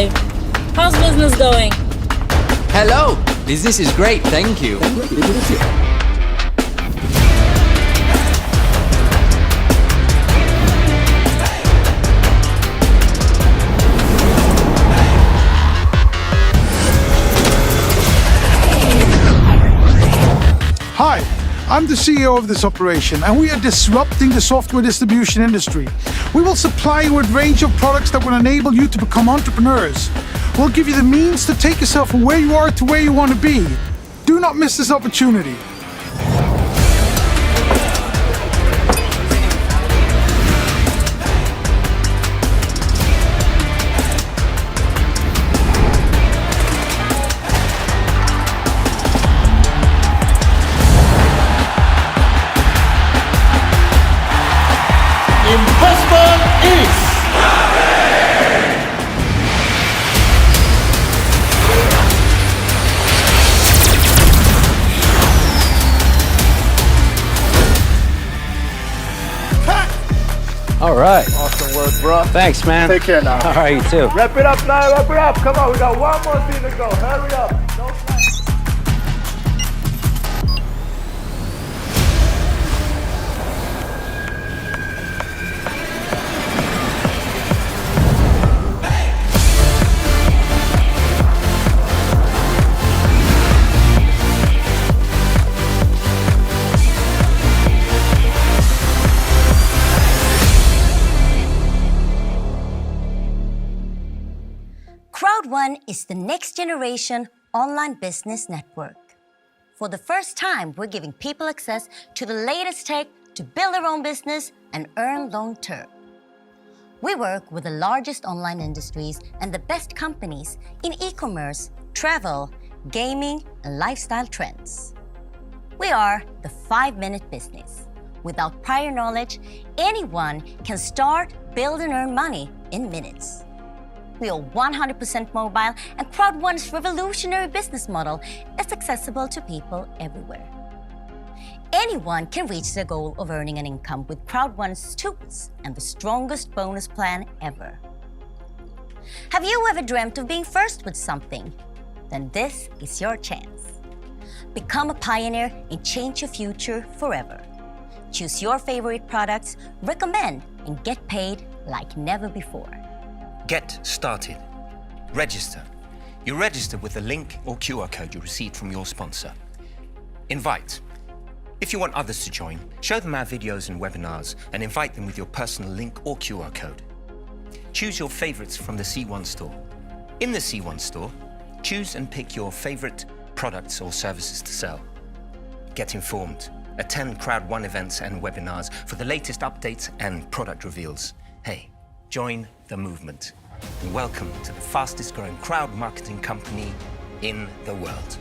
Hi, how's business going? Hello, business is great, thank you. Hi, I'm the CEO of this operation, and we are disrupting the software distribution industry. We will supply you with a range of products that will enable you to become entrepreneurs. We'll give you the means to take yourself from where you are to where you want to be. Do not miss this opportunity. Investment is All right. awesome work, bro. Thanks, man. Take care now. All right, you too. Wrap it up now. Wrap it up. Come on, we got one more thing to go. Hurry up. Don't slack. CROWD1 is the next generation online business network. For the first time, we're giving people access to the latest tech to build their own business and earn long term. We work with the largest online industries and the best companies in e-commerce, travel, gaming, and lifestyle trends. We are the 5-minute business. Without prior knowledge, anyone can start, build, and earn money in minutes. We are 100% mobile, and CROWD1's revolutionary business model is accessible to people everywhere. Anyone can reach their goal of earning an income with CROWD1's tools and the strongest bonus plan ever. Have you ever dreamt of being first with something? Then this is your chance. Become a pioneer and change your future forever. Choose your favorite products, recommend, and get paid like never before. Get started. Register. You register with the link or QR code you received from your sponsor. Invite. If you want others to join, show them our videos and webinars and invite them with your personal link or QR code. Choose your favorites from the C1 store. In the C1 store, choose and pick your favorite products or services to sell. Get informed. Attend CROWD1 events and webinars for the latest updates and product reveals. Hey, join the movement. And welcome to the fastest growing crowd marketing company in the world.